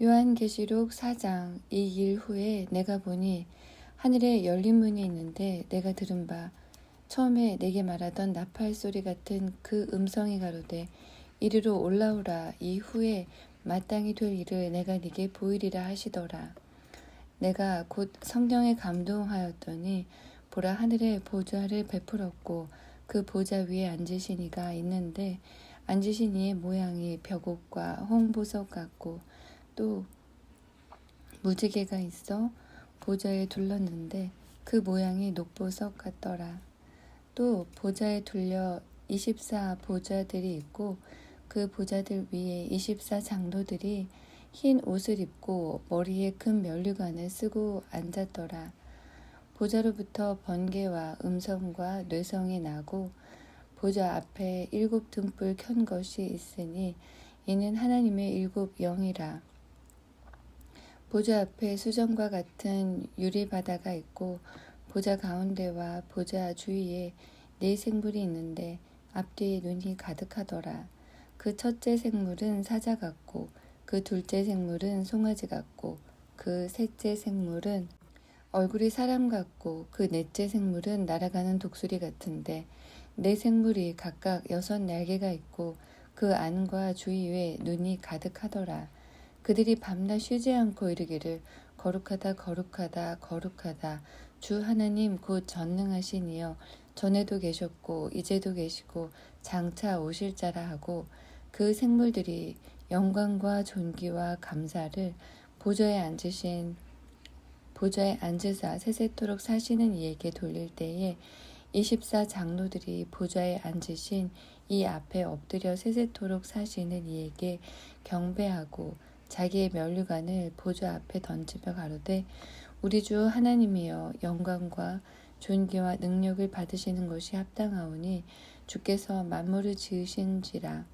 요한계시록 4장. 이 일 후에 내가 보니 하늘에 열린 문이 있는데 내가 들은 바 처음에 내게 말하던 나팔 소리 같은 그 음성이 가로되 이리로 올라오라. 이후에 마땅히 될 일을 내가 네게 보이리라 하시더라. 내가 곧 성령에 감동하였더니 보라, 하늘에 보좌를 베풀었고 그 보좌 위에 앉으신 이가 있는데 앉으신 이의 모양이 벽옥과 홍보석 같고 또 무지개가 있어 보좌에 둘렀는데 그 모양이 녹보석 같더라. 또 보좌에 둘려 24 보좌들이 있고 그 보좌들 위에 24 장로들이 흰 옷을 입고 머리에 큰 면류관을 쓰고 앉았더라. 보좌로부터 번개와 음성과 뇌성이 나고 보좌 앞에 7 등불 켠 것이 있으니 이는 하나님의 7 영이라. 보좌 앞에 수정과 같은 유리바다가 있고 보좌 가운데와 보좌 주위에 4 생물이 있는데 앞뒤에 눈이 가득하더라. 그 첫째 생물은 사자 같고 그 둘째 생물은 송아지 같고 그 셋째 생물은 얼굴이 사람 같고 그 넷째 생물은 날아가는 독수리 같은데 4 생물이 각각 6 날개가 있고 그 안과 주위에 눈이 가득하더라. 그들이 밤낮 쉬지 않고 이르기를 거룩하다 거룩하다 거룩하다 주 하나님 곧 전능하신 이여 전에도 계셨고 이제도 계시고 장차 오실 자라 하고 그 생물들이 영광과 존귀와 감사를 보좌에 앉으사 세세토록 사시는 이에게 돌릴 때에 24 장로들이 보좌에 앉으신 이 앞에 엎드려 세세토록 사시는 이에게 경배하고 자기의 면류관을 보좌 앞에 던지며 가로되 우리 주 하나님이여 영광과 존귀와 능력을 받으시는 것이 합당하오니 주께서 만물을 지으신지라.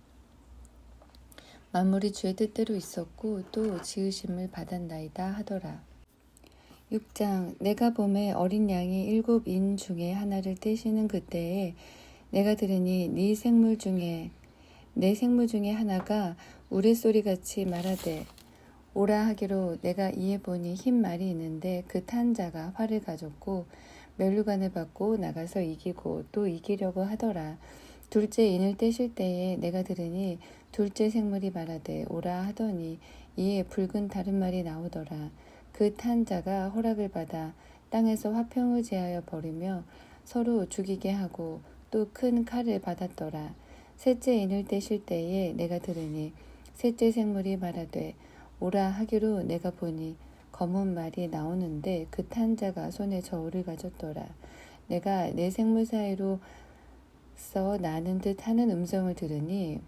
만물이 주의 뜻대로 있었고 또 지으심을 받았나이다 하더라. 6장. 내가 봄에 어린 양이 7인 중에 하나를 떼시는 그때에 내가 들으니 네 생물 중에 하나가 우레소리같이 말하되 오라 하기로 내가 이에 보니 흰 말이 있는데 그 탄 자가 활을 가졌고 면류관을 받고 나가서 이기고 또 이기려고 하더라. 둘째 인을 떼실 때에 내가 들으니 둘째 생물이 말하되 오라 하더니 이에 붉은 다른 말이 나오더라. 그 탄 자가 허락을 받아 땅에서 화평을 제하여 버리며 서로 죽이게 하고 또 큰 칼을 받았더라. 셋째 인을 떼실 때에 내가 들으니 셋째 생물이 말하되 오라 하기로 내가 보니 검은 말이 나오는데 그 탄 자가 손에 저울을 가졌더라. 내가 네 생물 사이로 써 나는 듯 하는 음성을 들으니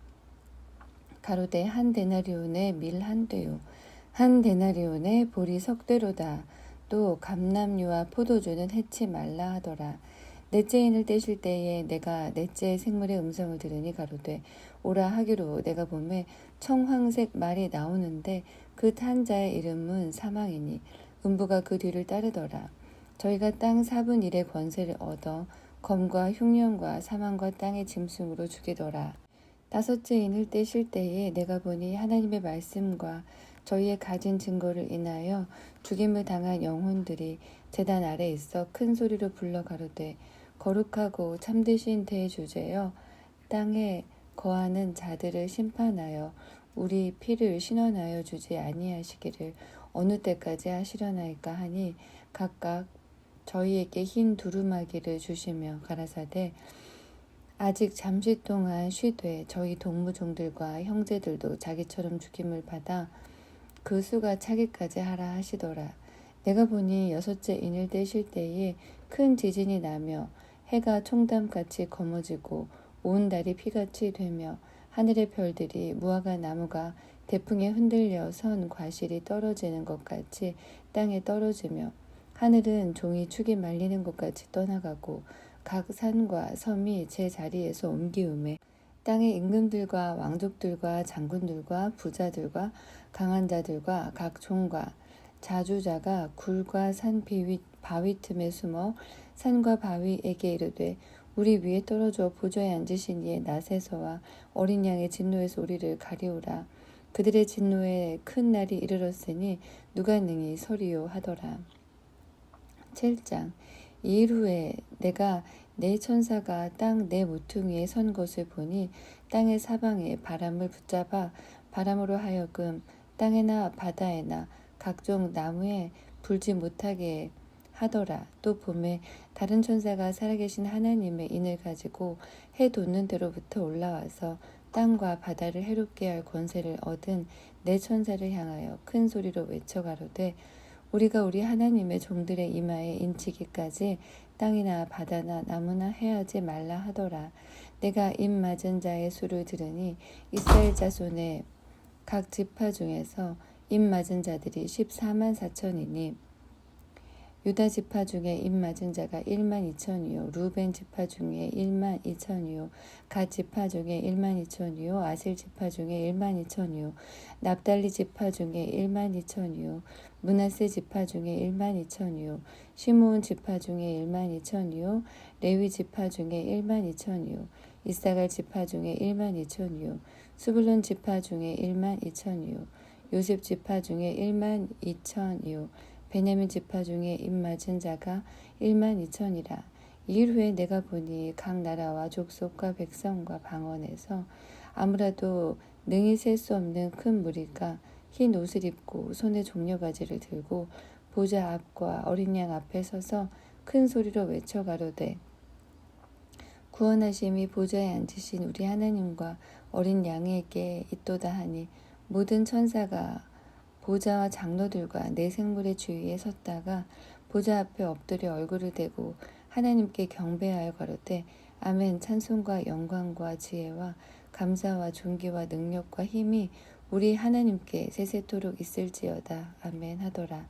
가로되 한 데나리온의 밀 한 되요 한 데나리온의 보리 석 되로다. 또 감람류와 포도주는 해치 말라 하더라. 넷째 인을 떼실 때에 내가 넷째 생물의 음성을 들으니 가로되 오라 하기로 내가 보매 청황색 말이 나오는데 그 탄 자의 이름은 사망이니 음부가 그 뒤를 따르더라. 저희가 땅 4분 1의 권세를 얻어 검과 흉년과 사망과 땅의 짐승으로 죽이더라. 다섯째 인을 떼실 때에 내가 보니 하나님의 말씀과 저희의 가진 증거를 인하여 죽임을 당한 영혼들이 제단 아래 있어 큰 소리로 불러 가로되 거룩하고 참되신 대주제여 땅에 거하는 자들을 심판하여 우리 피를 신원하여 주지 아니하시기를 어느 때까지 하시려나이까 하니 각각 저희에게 흰 두루마기를 주시며 가라사대 아직 잠시 동안 쉬되 저희 동무종들과 형제들도 자기처럼 죽임을 받아 그 수가 차기까지 하라 하시더라. 내가 보니 여섯째 인을 떼실 때에 큰 지진이 나며 해가 총담같이 검어지고 온 달이 피같이 되며 하늘의 별들이 무화과 나무가 대풍에 흔들려 선 과실이 떨어지는 것 같이 땅에 떨어지며 하늘은 종이 축이 말리는 것 같이 떠나가고 각 산과 섬이 제 자리에서 옮기우매 땅의 임금들과 왕족들과 장군들과 부자들과 강한 자들과 각 종과 자주자가 굴과 산 바위 틈에 숨어 산과 바위에게 이르되 우리 위에 떨어져 보좌에 앉으신 이의 낯에서와 어린 양의 진노에서 우리를 가리우라. 그들의 진노에 큰 날이 이르렀으니 누가 능히 서리요 하더라. 7장. 이 일 후에 내가 네 천사가 땅 네 모퉁이에 선 것을 보니 땅의 사방에 바람을 붙잡아 바람으로 하여금 땅에나 바다에나 각종 나무에 불지 못하게 하더라. 또 봄에 다른 천사가 살아계신 하나님의 인을 가지고 해 돋는 데로부터 올라와서 땅과 바다를 해롭게 할 권세를 얻은 네 천사를 향하여 큰 소리로 외쳐 가로되 우리가 우리 하나님의 종들의 이마에 인치기까지 땅이나 바다나 나무나 해하지 말라 하더라. 내가 입 맞은 자의 수를 들으니 이스라엘 자손의 각 지파 중에서 입 맞은 자들이 14만 4천이니 유다 지파 중에 입 맞은 자가 1만 2천이요 루벤 지파 중에 1만 2천이요 갓 지파 중에 1만 2천이요 아셀 지파 중에 1만 2천이요 납달리 지파 중에 1만 2천이요 므낫세 지파 중에 1만 2천이요 시므온 지파 중에 1만 2천이요 레위 지파 중에 1만 2천이요 이사갈 지파 중에 1만 2천이요 스불론 지파 중에 1만 2천이요 요셉 지파 중에 1만 2천이요 베냐민 지파 중에 입 맞은 자가 1만 2천이라. 이일 후에 내가 보니 각 나라와 족속과 백성과 방언에서 아무라도 능히 셀 수 없는 큰 무리가 흰 옷을 입고 손에 종려가지를 들고 보좌 앞과 어린 양 앞에 서서 큰 소리로 외쳐 가로되 구원하심이 보좌에 앉으신 우리 하나님과 어린 양에게 있도다 하니 모든 천사가 보좌와 장로들과 네 생물의 주위에 섰다가 보좌 앞에 엎드려 얼굴을 대고 하나님께 경배하여 가로되 아멘. 찬송과 영광과 지혜와 감사와 존귀와 능력과 힘이 우리 하나님께 세세토록 있을지어다. 아멘 하더라.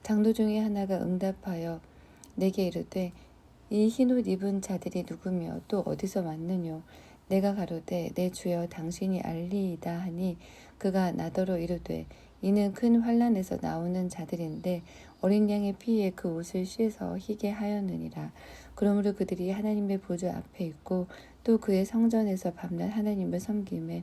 장로 중에 하나가 응답하여 내게 이르되 이 흰옷 입은 자들이 누구며 또 어디서 왔느뇨? 내가 가로되 내 주여 당신이 알리이다 하니 그가 나더러 이르되 이는 큰 환란에서 나오는 자들인데 어린 양의 피에 그 옷을 씻어 희게 하였느니라. 그러므로 그들이 하나님의 보좌 앞에 있고 또 그의 성전에서 밤낮 하나님을 섬김에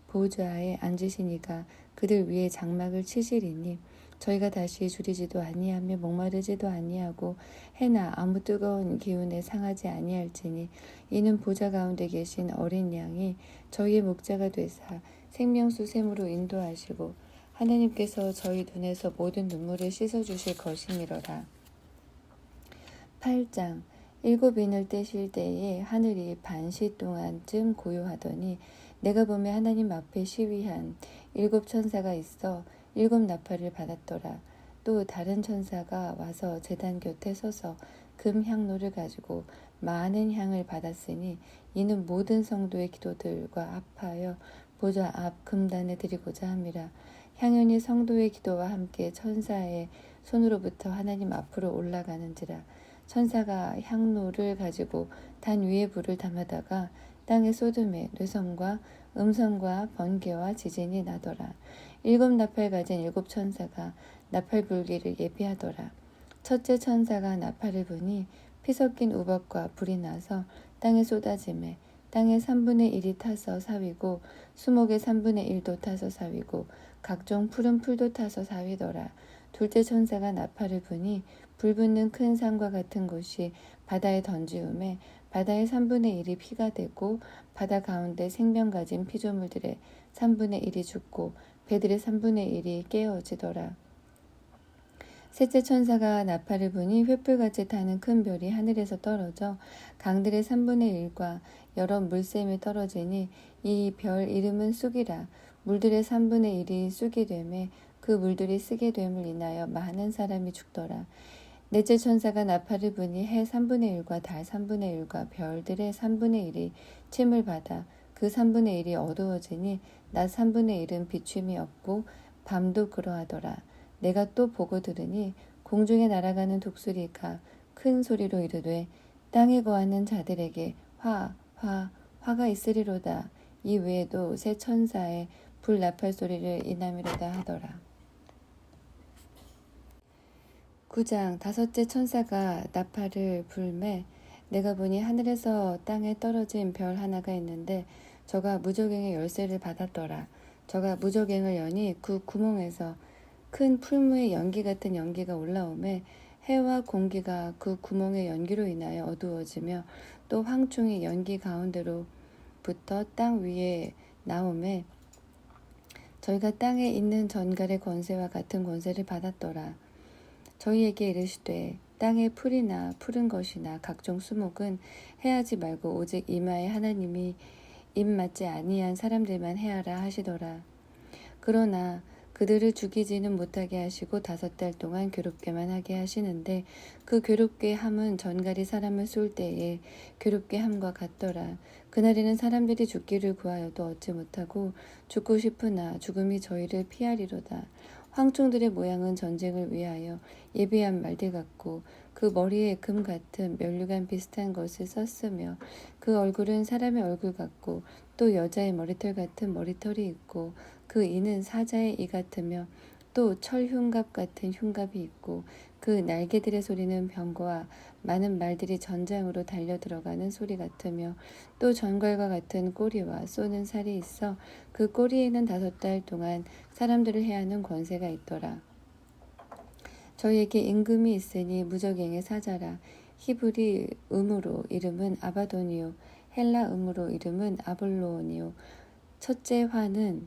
보좌에 앉으시니가 그들 위에 장막을 치시리니 저희가 다시 줄이지도 아니하며 목마르지도 아니하고 해나 아무 뜨거운 기운에 상하지 아니할지니 이는 보좌 가운데 계신 어린 양이 저희의 목자가 되사 생명수 샘으로 인도하시고 하나님께서 저희 눈에서 모든 눈물을 씻어주실 것이니로라. 8장. 7인을 떼실 때에 하늘이 반시 동안쯤 고요하더니 내가 보매 하나님 앞에 시위한 7 천사가 있어 7 나팔을 받았더라. 또 다른 천사가 와서 제단 곁에 서서 금 향로를 가지고 많은 향을 받았으니 이는 모든 성도의 기도들과 합하여 보좌 앞 금단에 드리고자 함이라. 향연이 성도의 기도와 함께 천사의 손으로부터 하나님 앞으로 올라가는지라. 천사가 향로를 가지고 단 위에 불을 담아다가 땅에 쏟음에 뇌성과 음성과 번개와 지진이 나더라. 7 나팔 가진 7 천사가 나팔 불기를 예비하더라. 첫째 천사가 나팔을 부니 피 섞인 우박과 불이 나서 땅에 쏟아지매 땅의 3분의 1이 타서 사위고 수목의 3분의 1도 타서 사위고 각종 푸른 풀도 타서 사위더라. 둘째 천사가 나팔을 부니 불 붙는 큰 산과 같은 곳이 바다에 던지우매 바다의 3분의 1이 피가 되고 바다 가운데 생명 가진 피조물들의 3분의 1이 죽고 배들의 3분의 1이 깨어지더라. 셋째 천사가 나팔을 부니 횃불같이 타는 큰 별이 하늘에서 떨어져 강들의 3분의 1과 여러 물샘이 떨어지니 이 별 이름은 쑥이라. 물들의 3분의 1이 쑥이 되매 그 물들이 쓰게 됨을 인하여 많은 사람이 죽더라. 넷째 천사가 나팔을 부니 해 3분의 1과 달 3분의 1과 별들의 3분의 1이 침을 받아 그 3분의 1이 어두워지니 낮 3분의 1은 비춤이 없고 밤도 그러하더라. 내가 또 보고 들으니 공중에 날아가는 독수리가 큰 소리로 이르되 땅에 거하는 자들에게 화가 있으리로다. 이 외에도 새 천사의 불 나팔 소리를 인함이로다 하더라. 9장. 다섯째 천사가 나팔을 불매 내가 보니 하늘에서 땅에 떨어진 별 하나가 있는데 저가 무저갱의 열쇠를 받았더라. 저가 무적행을 여니 그 구멍에서 큰 풀무의 연기 같은 연기가 올라오매 해와 공기가 그 구멍의 연기로 인하여 어두워지며 또 황충이 연기 가운데로부터 땅 위에 나오매 저희가 땅에 있는 전갈의 권세와 같은 권세를 받았더라. 저희에게 이르시되 땅의 풀이나 푸른 것이나 각종 수목은 해하지 말고 오직 이마에 하나님이 입 맞지 아니한 사람들만 해하라 하시더라. 그러나 그들을 죽이지는 못하게 하시고 5달 동안 괴롭게만 하게 하시는데 그 괴롭게 함은 전갈이 사람을 쏠 때에 괴롭게 함과 같더라. 그날에는 사람들이 죽기를 구하여도 얻지 못하고 죽고 싶으나 죽음이 저희를 피하리로다. 황충들의 모양은 전쟁을 위하여 예비한 말들 같고 그 머리에 금 같은 면류관 비슷한 것을 썼으며 그 얼굴은 사람의 얼굴 같고 또 여자의 머리털 같은 머리털이 있고 그 이는 사자의 이 같으며 또 철흉갑 같은 흉갑이 있고 그 날개들의 소리는 병거와 많은 말들이 전장으로 달려 들어가는 소리 같으며 또 전갈과 같은 꼬리와 쏘는 살이 있어 그 꼬리에는 5달 동안 사람들을 해하는 권세가 있더라. 저희에게 임금이 있으니 무적행의 사자라. 히브리 음으로 이름은 아바도니요 헬라 음으로 이름은 아볼로니요. 첫째 화는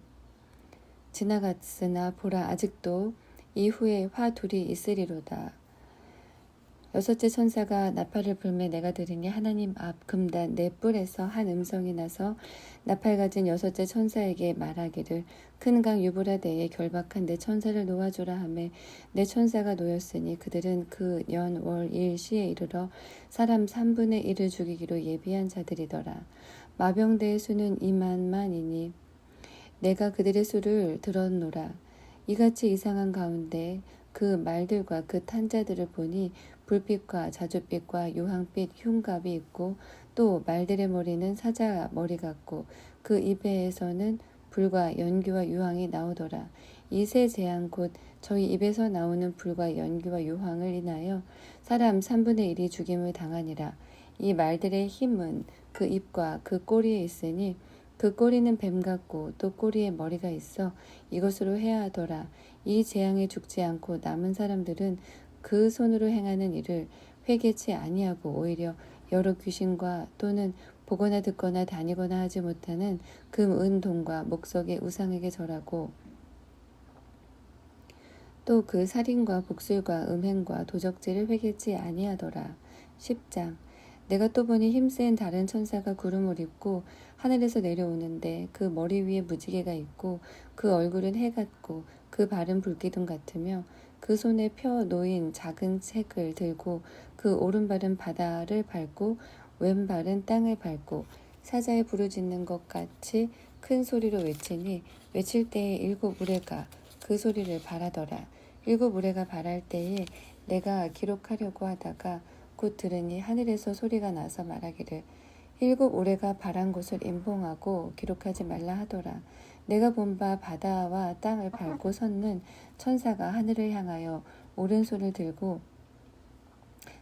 지나갔으나 보라 아직도 이후에 화 둘이 있으리로다. 6째 천사가 나팔을 불매 내가 들으니 하나님 앞 금단 4뿔에서 한 음성이 나서 나팔 가진 6째 천사에게 말하기를 큰 강 유브라데에 결박한 내 천사를 놓아주라 하매 내 천사가 놓였으니 그들은 그 년 월 일 시에 이르러 사람 3분의 1을 죽이기로 예비한 자들이더라. 마병대의 수는 2만만이니 내가 그들의 수를 들었노라. 이같이 이상한 가운데 그 말들과 그 탄자들을 보니 불빛과 자줏빛과 유황빛 흉갑이 있고 또 말들의 머리는 사자 머리 같고 그 입에서는 불과 연기와 유황이 나오더라. 이 세 재앙 곧 저희 입에서 나오는 불과 연기와 유황을 인하여 사람 3분의 1이 죽임을 당하니라. 이 말들의 힘은 그 입과 그 꼬리에 있으니 그 꼬리는 뱀 같고 또 꼬리에 머리가 있어 이것으로 해야 하더라. 이 재앙에 죽지 않고 남은 사람들은 그 손으로 행하는 일을 회개치 아니하고 오히려 여러 귀신과 또는 보거나 듣거나 다니거나 하지 못하는 금, 은, 동과 목석의 우상에게 절하고 또 그 살인과 복술과 음행과 도적질을 회개치 아니하더라. 10장 내가 또 보니 힘센 다른 천사가 구름을 입고 하늘에서 내려오는데 그 머리 위에 무지개가 있고 그 얼굴은 해 같고 그 발은 불기둥 같으며 그 손에 펴 놓인 작은 책을 들고 그 오른발은 바다를 밟고 왼발은 땅을 밟고 사자의 부르짖는 것 같이 큰 소리로 외치니 외칠 때에 7 우레가 그 소리를 발하더라. 7 우레가 발할 때에 내가 기록하려고 하다가 곧 들으니 하늘에서 소리가 나서 말하기를 7 우레가 발한 것을 인봉하고 기록하지 말라 하더라. 내가 본 바 바다와 땅을 밟고 섰는 천사가 하늘을 향하여 오른손을 들고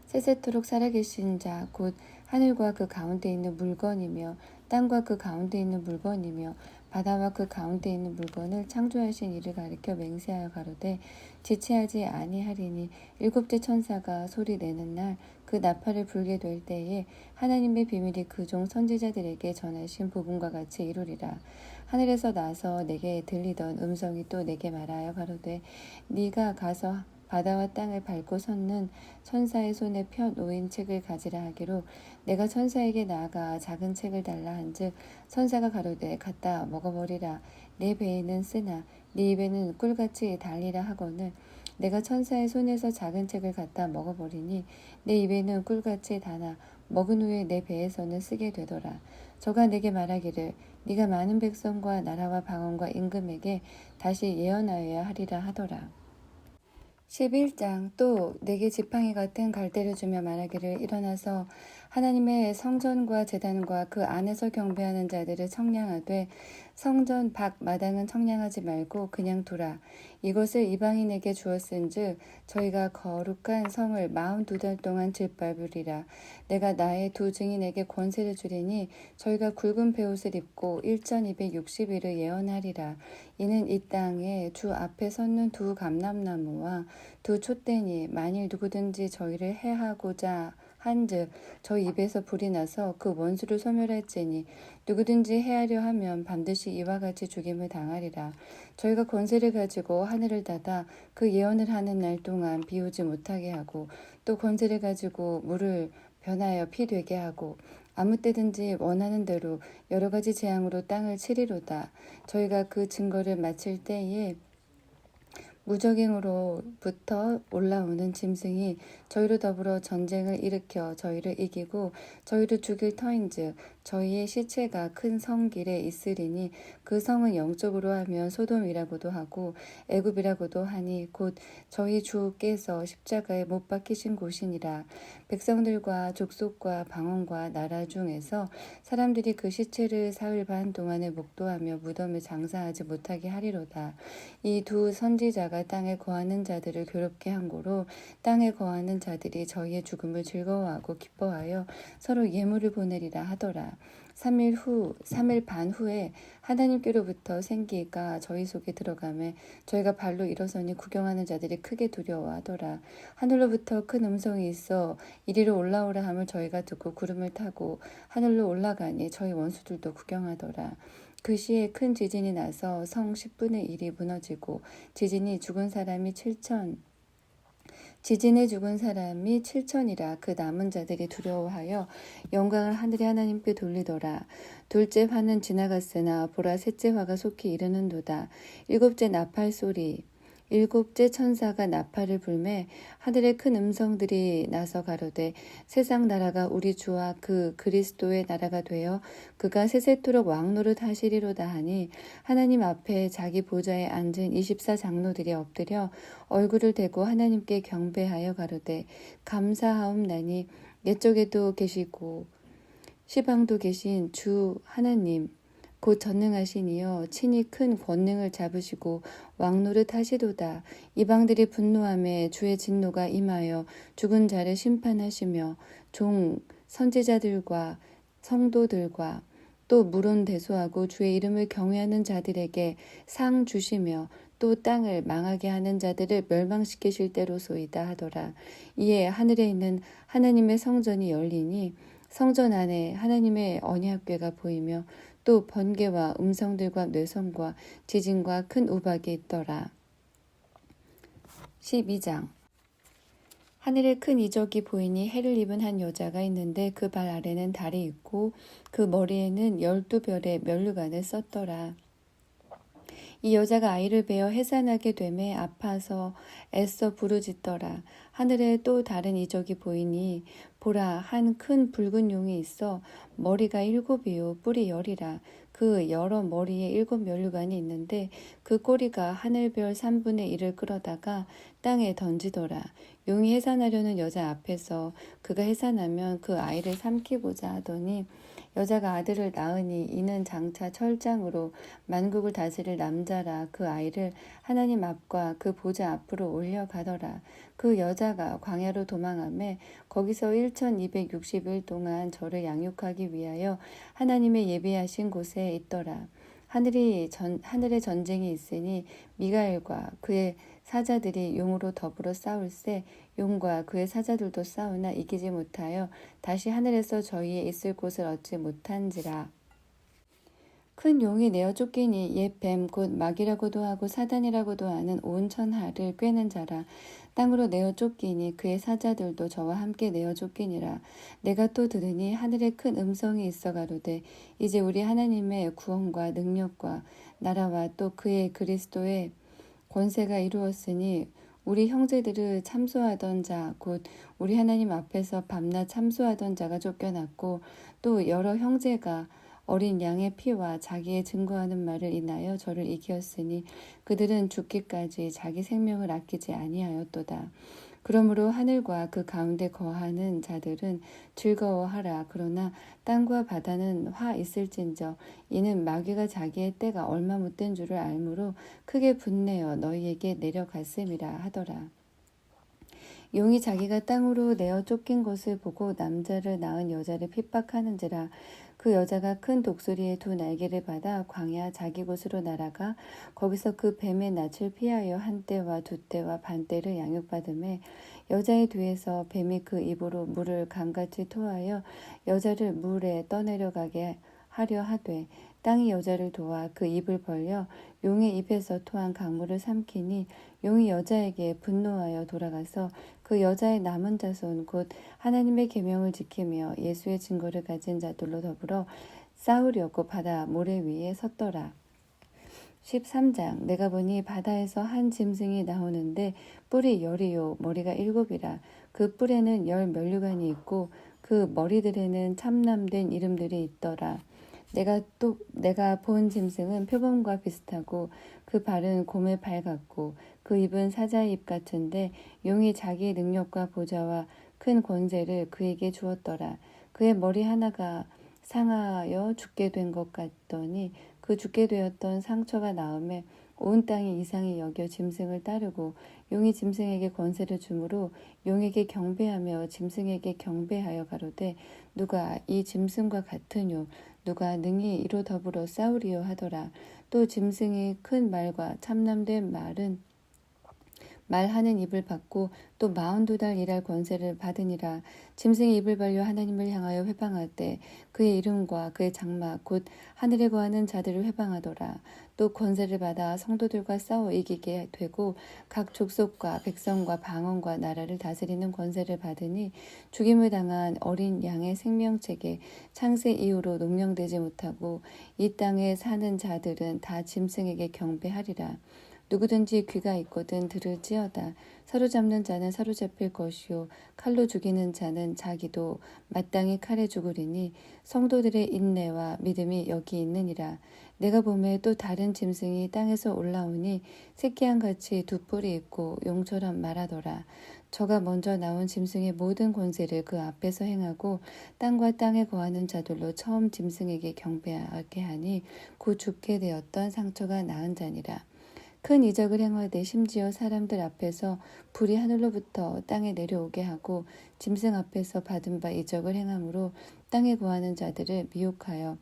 세세토록 살아계신 자 곧 하늘과 그 가운데 있는 물건이며 땅과 그 가운데 있는 물건이며 바다와 그 가운데 있는 물건을 창조하신 이를 가리켜 맹세하여 가로되 지체하지 아니하리니 7째 천사가 소리 내는 날 그 나팔을 불게 될 때에 하나님의 비밀이 그 종 선지자들에게 전하신 부분과 같이 이루리라. 하늘에서 나서 내게 들리던 음성이 또 내게 말하여 가로되 네가 가서 바다와 땅을 밟고 섰는 천사의 손에 펴 놓인 책을 가지라 하기로 내가 천사에게 나아가 작은 책을 달라 한즉 천사가 가로되 갖다 먹어버리라. 내 배에는 쓰나 네 입에는 꿀같이 달리라 하거늘 내가 천사의 손에서 작은 책을 갖다 먹어버리니 내 입에는 꿀같이 다나 먹은 후에 내 배에서는 쓰게 되더라. 저가 내게 말하기를 네가 많은 백성과 나라와 방언과 임금에게 다시 예언하여야 하리라 하더라. 11장 또 내게 지팡이 같은 갈대를 주며 말하기를 일어나서 하나님의 성전과 제단과 그 안에서 경배하는 자들을 청량하되 성전 밖 마당은 청량하지 말고 그냥 두라. 이것을 이방인에게 주었은즉 저희가 거룩한 성을 42달 동안 짓밟으리라. 내가 나의 두 증인에게 권세를 주리니 저희가 굵은 베옷을 입고 1260일을 예언하리라. 이는 이 땅에 주 앞에 섰는 두 감람나무와 두 촛대니 만일 누구든지 저희를 해하고자 한즉 저희 입에서 불이 나서 그 원수를 소멸할지니 누구든지 해하려 하면 반드시 이와 같이 죽임을 당하리라. 저희가 권세를 가지고 하늘을 닫아 그 예언을 하는 날 동안 비오지 못하게 하고 또 권세를 가지고 물을 변하여 피 되게 하고 아무 때든지 원하는 대로 여러 가지 재앙으로 땅을 치리로다. 저희가 그 증거를 마칠 때에 무적행으로부터 올라오는 짐승이 저희로 더불어 전쟁을 일으켜 저희를 이기고 저희를 죽일 터인즉 저희의 시체가 큰 성길에 있으리니 그 성은 영적으로 하면 소돔이라고도 하고 애굽이라고도 하니 곧 저희 주께서 십자가에 못 박히신 곳이니라. 백성들과 족속과 방언과 나라 중에서 사람들이 그 시체를 사흘 반 동안을 목도하며 무덤을 장사하지 못하게 하리로다. 이 두 선지자가 땅에 거하는 자들을 괴롭게 한 고로 땅에 거하는 자들이 저희의 죽음을 즐거워하고 기뻐하여 서로 예물을 보내리라 하더라. 3일 반 후에 하나님께로부터 생기가 저희 속에 들어가매 저희가 발로 일어서니 구경하는 자들이 크게 두려워하더라. 하늘로부터 큰 음성이 있어 이리로 올라오라 함을 저희가 듣고 구름을 타고 하늘로 올라가니 저희 원수들도 구경하더라. 그 시에 큰 지진이 나서 성 10분의 1이 무너지고 지진에 죽은 사람이 7천이라. 그 남은 자들이 두려워하여 영광을 하늘의 하나님께 돌리더라. 둘째 화는 지나갔으나 보라 셋째 화가 속히 이르는도다. 일곱째 나팔 소리. 일곱째 천사가 나팔을 불매 하늘의 큰 음성들이 나서 가로되 세상 나라가 우리 주와 그 그리스도의 나라가 되어 그가 세세토록 왕노릇 하시리로다 하니 하나님 앞에 자기 보좌에 앉은 24장로들이 엎드려 얼굴을 대고 하나님께 경배하여 가로되 감사하옵나니 옛적에도 계시고 시방도 계신 주 하나님 곧 전능하신 이여 친히 큰 권능을 잡으시고 왕노릇 하시도다. 이방들이 분노하며 주의 진노가 임하여 죽은 자를 심판하시며 종 선지자들과 성도들과 또 물론 대소하고 주의 이름을 경외하는 자들에게 상 주시며 또 땅을 망하게 하는 자들을 멸망시키실 때로소이다 하더라. 이에 하늘에 있는 하나님의 성전이 열리니 성전 안에 하나님의 언약궤가 보이며 또 번개와 음성들과 뇌성과 지진과 큰 우박이 있더라. 12장 하늘에 큰 이적이 보이니 해를 입은 한 여자가 있는데 그 발 아래는 달이 있고 그 머리에는 12별의 면류관을 썼더라. 이 여자가 아이를 베어 해산하게 되매 아파서 애써 부르짖더라. 하늘에 또 다른 이적이 보이니 보라 한 큰 붉은 용이 있어 머리가 7이요 뿔이 10이라. 그 여러 머리에 7 면류관이 있는데 그 꼬리가 하늘별 3분의 1을 끌어다가 땅에 던지더라. 용이 해산하려는 여자 앞에서 그가 해산하면 그 아이를 삼키고자 하더니 여자가 아들을 낳으니 이는 장차 철장으로 만국을 다스릴 남자라. 그 아이를 하나님 앞과 그 보좌 앞으로 올려가더라. 그 여자가 광야로 도망하매 거기서 1260일 동안 저를 양육하기 위하여 하나님의 예비하신 곳에 있더라. 하늘에 전쟁이 있으니 미가엘과 그의 사자들이 용으로 더불어 싸울세 용과 그의 사자들도 싸우나 이기지 못하여 다시 하늘에서 저희의 있을 곳을 얻지 못한지라. 큰 용이 내어 쫓기니 옛 뱀 곧 마귀라고도 하고 사단이라고도 하는 온 천하를 꿰는 자라. 땅으로 내어 쫓기니 그의 사자들도 저와 함께 내어 쫓기니라. 내가 또 들으니 하늘에 큰 음성이 있어 가로되 이제 우리 하나님의 구원과 능력과 나라와 또 그의 그리스도의 권세가 이루었으니 우리 형제들을 참소하던 자 곧 우리 하나님 앞에서 밤낮 참소하던 자가 쫓겨났고 또 여러 형제가 어린 양의 피와 자기의 증거하는 말을 인하여 저를 이기었으니 그들은 죽기까지 자기 생명을 아끼지 아니하였도다. 그러므로 하늘과 그 가운데 거하는 자들은 즐거워하라. 그러나 땅과 바다는 화 있을진저 이는 마귀가 자기의 때가 얼마 못된 줄을 알므로 크게 분내어 너희에게 내려갔음이라 하더라. 용이 자기가 땅으로 내어 쫓긴 것을 보고 남자를 낳은 여자를 핍박하는지라. 그 여자가 큰 독수리의 두 날개를 받아 광야 자기 곳으로 날아가 거기서 그 뱀의 낯을 피하여 한 때와 두 때와 반 때를 양육받음에 여자의 뒤에서 뱀이 그 입으로 물을 강같이 토하여 여자를 물에 떠내려가게 하려 하되 땅이 여자를 도와 그 입을 벌려 용의 입에서 토한 강물을 삼키니 용이 여자에게 분노하여 돌아가서 그 여자의 남은 자손 곧 하나님의 계명을 지키며 예수의 증거를 가진 자들로 더불어 싸우려고 바다 모래 위에 섰더라. 13장 내가 보니 바다에서 한 짐승이 나오는데 뿔이 10이요 머리가 7이라. 그 뿔에는 10 면류관이 있고 그 머리들에는 참남된 이름들이 있더라. 내가 본 짐승은 표범과 비슷하고 그 발은 곰의 발 같고 그 입은 사자의 입 같은데 용이 자기의 능력과 보좌와 큰 권세를 그에게 주었더라. 그의 머리 하나가 상하여 죽게 된 것 같더니 그 죽게 되었던 상처가 나음에 온 땅이 이상히 여겨 짐승을 따르고 용이 짐승에게 권세를 주므로 용에게 경배하며 짐승에게 경배하여 가로되 누가 이 짐승과 같으뇨 누가 능히 이로 더불어 싸우리요 하더라. 또 짐승이 큰 말과 참남된 말하는 입을 받고 또 42달 일할 권세를 받으니라. 짐승이 입을 벌려 하나님을 향하여 회방할 때 그의 이름과 그의 장막 곧 하늘에 거하는 자들을 회방하더라. 또 권세를 받아 성도들과 싸워 이기게 되고 각 족속과 백성과 방언과 나라를 다스리는 권세를 받으니 죽임을 당한 어린 양의 생명책에 창세 이후로 농령되지 못하고 이 땅에 사는 자들은 다 짐승에게 경배하리라. 누구든지 귀가 있거든 들을지어다. 사로잡는 자는 사로잡힐 것이요 칼로 죽이는 자는 자기도 마땅히 칼에 죽으리니 성도들의 인내와 믿음이 여기 있느니라. 내가 보매 또 다른 짐승이 땅에서 올라오니 새끼양같이 두 뿔이 있고 용처럼 말하더라. 저가 먼저 나온 짐승의 모든 권세를 그 앞에서 행하고 땅과 땅에 거하는 자들로 처음 짐승에게 경배하게 하니 곧 죽게 되었던 상처가 나은 자니라. 큰 이적을 행하되 심지어 사람들 앞에서 불이 하늘로부터 땅에 내려오게 하고 짐승 앞에서 받은 바 이적을 행함으로 땅에 거하는 자들을 미혹하여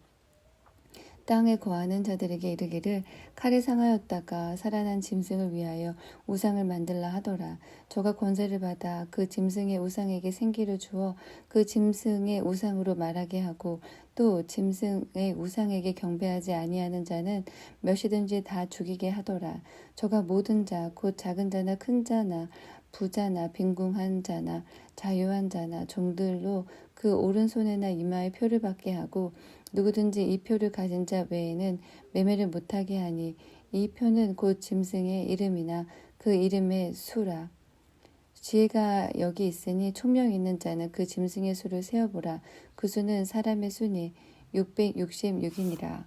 땅에 거하는 자들에게 이르기를 칼에 상하였다가 살아난 짐승을 위하여 우상을 만들라 하더라. 저가 권세를 받아 그 짐승의 우상에게 생기를 주어 그 짐승의 우상으로 말하게 하고 또 짐승의 우상에게 경배하지 아니하는 자는 몇이든지 다 죽이게 하더라. 저가 모든 자 곧 작은 자나 큰 자나 부자나 빈궁한 자나 자유한 자나 종들로 그 오른손에나 이마에 표를 받게 하고 누구든지 이 표를 가진 자 외에는 매매를 못하게 하니 이 표는 곧 짐승의 이름이나 그 이름의 수라. 지혜가 여기 있으니 총명 있는 자는 그 짐승의 수를 세어보라. 그 수는 사람의 수니 666이니라.